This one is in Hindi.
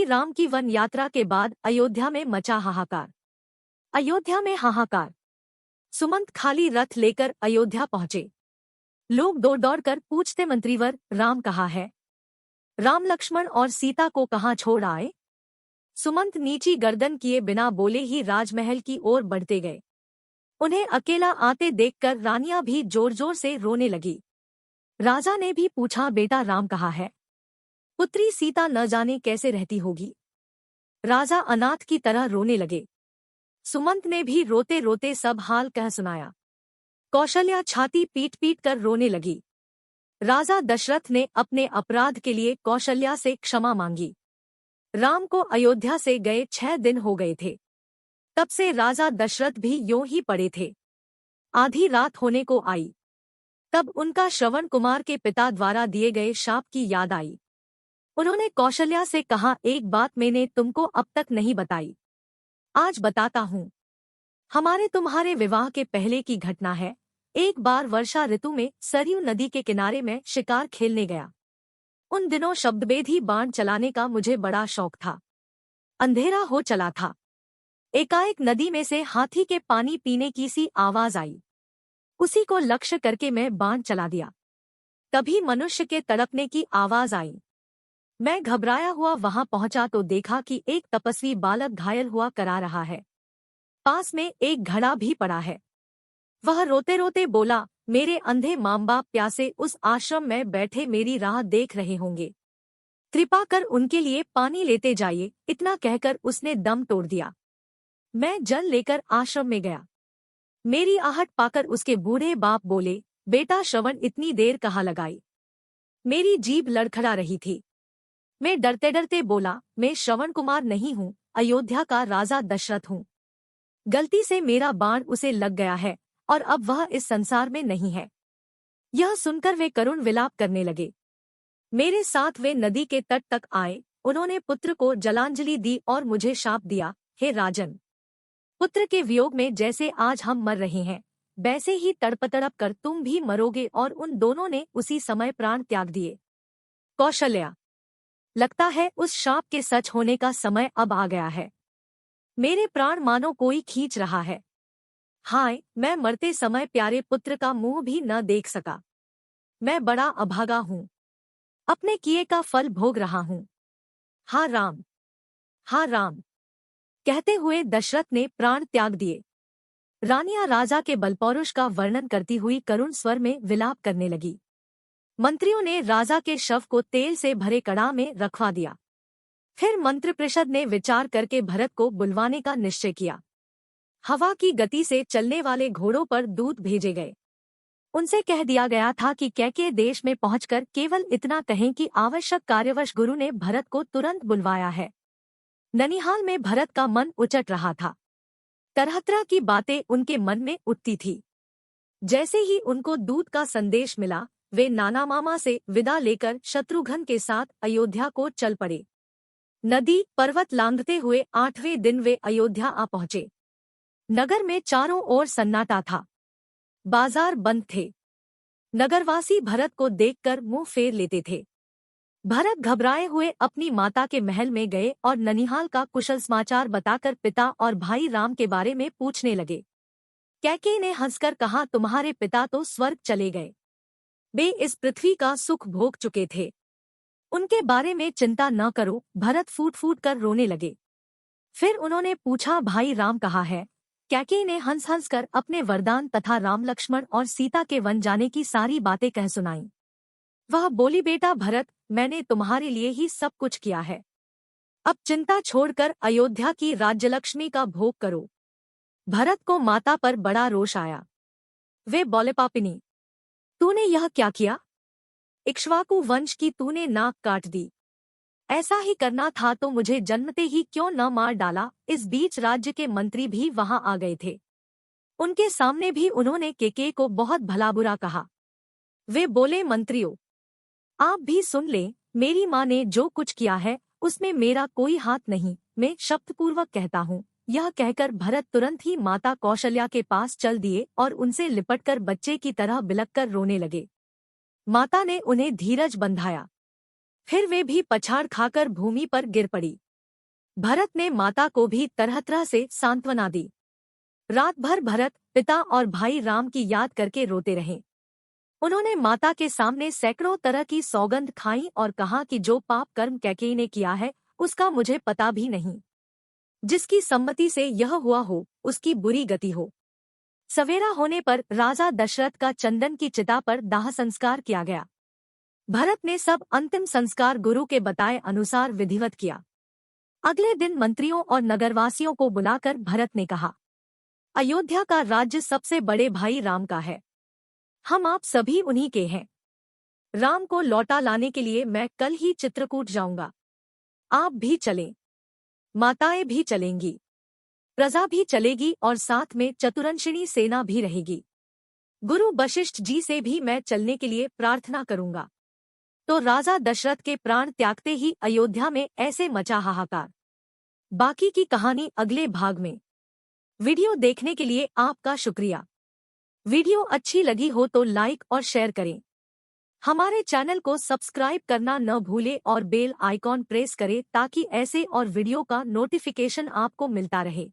राम की वन यात्रा के बाद अयोध्या में मचा हाहाकार। अयोध्या में हाहाकार। सुमंत खाली रथ लेकर अयोध्या पहुंचे। लोग दौड़ दौड़ कर पूछते, मंत्रीवर, राम कहाँ है? राम लक्ष्मण और सीता को कहाँ छोड़ आए? सुमंत नीची गर्दन किए बिना बोले ही राजमहल की ओर बढ़ते गए। उन्हें अकेला आते देखकर रानियां भी जोर जोर से रोने लगी। राजा ने भी पूछा, बेटा राम कहाँ है? पुत्री सीता न जाने कैसे रहती होगी। राजा अनाथ की तरह रोने लगे। सुमंत ने भी रोते रोते सब हाल कह सुनाया। कौशल्या छाती पीट पीट कर रोने लगी। राजा दशरथ ने अपने अपराध के लिए कौशल्या से क्षमा मांगी। राम को अयोध्या से गए 6 दिन हो गए थे। तब से राजा दशरथ भी यूं ही पड़े थे। आधी रात होने को आई, तब उनका श्रवण कुमार के पिता द्वारा दिए गए शाप की याद आई। उन्होंने कौशल्या से कहा, एक बात मैंने तुमको अब तक नहीं बताई, आज बताता हूँ। हमारे तुम्हारे विवाह के पहले की घटना है। एक बार वर्षा ऋतु में सरयू नदी के किनारे में शिकार खेलने गया। उन दिनों शब्दभेदी बाण चलाने का मुझे बड़ा शौक था। अंधेरा हो चला था। एकाएक नदी में से हाथी के पानी पीने की सी आवाज आई। उसी को लक्ष्य करके मैं बाण चला दिया। तभी मनुष्य के तड़पने की आवाज आई। मैं घबराया हुआ वहां पहुंचा तो देखा कि एक तपस्वी बालक घायल हुआ करा रहा है। पास में एक घड़ा भी पड़ा है। वह रोते रोते बोला, मेरे अंधे माँ बाप प्यासे उस आश्रम में बैठे मेरी राह देख रहे होंगे। कृपा कर उनके लिए पानी लेते जाइए। इतना कहकर उसने दम तोड़ दिया। मैं जल लेकर आश्रम में गया। मेरी आहट पाकर उसके बूढ़े बाप बोले, बेटा श्रवण इतनी देर कहाँ लगाई? मेरी जीभ लड़खड़ा रही थी। मैं डरते डरते बोला, मैं श्रवण कुमार नहीं हूँ, अयोध्या का राजा दशरथ हूँ। गलती से मेरा बाण उसे लग गया है और अब वह इस संसार में नहीं है। यह सुनकर वे करुण विलाप करने लगे। मेरे साथ वे नदी के तट तक आए। उन्होंने पुत्र को जलांजलि दी और मुझे शाप दिया, हे राजन, पुत्र के वियोग में जैसे आज हम मर रहे हैं, वैसे ही तड़प तड़प कर तुम भी मरोगे। और उन दोनों ने उसी समय प्राण त्याग दिए। कौशल्या, लगता है उस शाप के सच होने का समय अब आ गया है। मेरे प्राण मानो कोई खींच रहा है। हाय, मैं मरते समय प्यारे पुत्र का मुंह भी न देख सका। मैं बड़ा अभागा हूँ। अपने किए का फल भोग रहा हूँ। हाँ राम, हाँ राम, कहते हुए दशरथ ने प्राण त्याग दिए। रानियां राजा के बलपौरुष का वर्णन करती हुई करुण स्वर में विलाप करने लगी। मंत्रियों ने राजा के शव को तेल से भरे कड़ा में रखवा दिया। फिर मंत्रिपरिषद ने विचार करके भरत को बुलवाने का निश्चय किया। हवा की गति से चलने वाले घोड़ों पर दूत भेजे गए। उनसे कह दिया गया था कि कैकेय देश में पहुंचकर केवल इतना कहें कि आवश्यक कार्यवश गुरु ने भरत को तुरंत बुलवाया है। ननिहाल में भरत का मन उचट रहा था। तरह तरह की बातें उनके मन में उठती थी। जैसे ही उनको दूत का संदेश मिला, वे नाना मामा से विदा लेकर शत्रुघ्न के साथ अयोध्या को चल पड़े। नदी पर्वत लांघते हुए 8वें दिन वे अयोध्या आ पहुंचे। नगर में चारों ओर सन्नाटा था। बाजार बंद थे। नगरवासी भरत को देखकर मुंह फेर लेते थे। भरत घबराए हुए अपनी माता के महल में गए और ननिहाल का कुशल समाचार बताकर पिता और भाई राम के बारे में पूछने लगे। कैकेयी ने हंसकर कहा, तुम्हारे पिता तो स्वर्ग चले गए। वे इस पृथ्वी का सुख भोग चुके थे। उनके बारे में चिंता न करो। भरत फूट फूट कर रोने लगे। फिर उन्होंने पूछा, भाई राम कहाँ है? कैकेयी ने हंस हंस कर अपने वरदान तथा राम लक्ष्मण और सीता के वन जाने की सारी बातें कह सुनाईं। वह बोली, बेटा भरत, मैंने तुम्हारे लिए ही सब कुछ किया है। अब चिंता छोड़कर अयोध्या की राज्यलक्ष्मी का भोग करो। भरत को माता पर बड़ा रोष आया। वे बोले, पापिनी, तूने यह क्या किया? इक्ष्वाकु वंश की तूने नाक काट दी। ऐसा ही करना था तो मुझे जन्मते ही क्यों न मार डाला। इस बीच राज्य के मंत्री भी वहां आ गए थे। उनके सामने भी उन्होंने कैकेयी को बहुत भला बुरा कहा। वे बोले, मंत्रियों, आप भी सुन लें, मेरी माँ ने जो कुछ किया है उसमें मेरा कोई हाथ नहीं। मैं शब्दपूर्वक कहता हूँ। यह कहकर भरत तुरंत ही माता कौशल्या के पास चल दिए और उनसे लिपटकर बच्चे की तरह बिलखकर रोने लगे। माता ने उन्हें धीरज बंधाया। फिर वे भी पछाड़ खाकर भूमि पर गिर पड़ी। भरत ने माता को भी तरह तरह से सांत्वना दी। रात भर भरत पिता और भाई राम की याद करके रोते रहे। उन्होंने माता के सामने सैकड़ों तरह की सौगंध खाई और कहा कि जो पाप कर्म कैकेयी ने किया है उसका मुझे पता भी नहीं। जिसकी सम्मति से यह हुआ हो उसकी बुरी गति हो। सवेरा होने पर राजा दशरथ का चंदन की चिता पर दाह संस्कार किया गया। भरत ने सब अंतिम संस्कार गुरु के बताए अनुसार विधिवत किया। अगले दिन मंत्रियों और नगरवासियों को बुलाकर भरत ने कहा, अयोध्या का राज्य सबसे बड़े भाई राम का है। हम आप सभी उन्हीं के हैं। राम को लौटा लाने के लिए मैं कल ही चित्रकूट जाऊंगा। आप भी चलें। माताएं भी चलेंगी, प्रजा भी चलेगी और साथ में चतुरंशिनी सेना भी रहेगी। गुरु वशिष्ठ जी से भी मैं चलने के लिए प्रार्थना करूंगा। तो राजा दशरथ के प्राण त्यागते ही अयोध्या में ऐसे मचा हाहाकार। बाकी की कहानी अगले भाग में। वीडियो देखने के लिए आपका शुक्रिया। वीडियो अच्छी लगी हो तो लाइक और शेयर करें। हमारे चैनल को सब्सक्राइब करना न भूले और बेल आइकॉन प्रेस करें ताकि ऐसे और वीडियो का नोटिफिकेशन आपको मिलता रहे।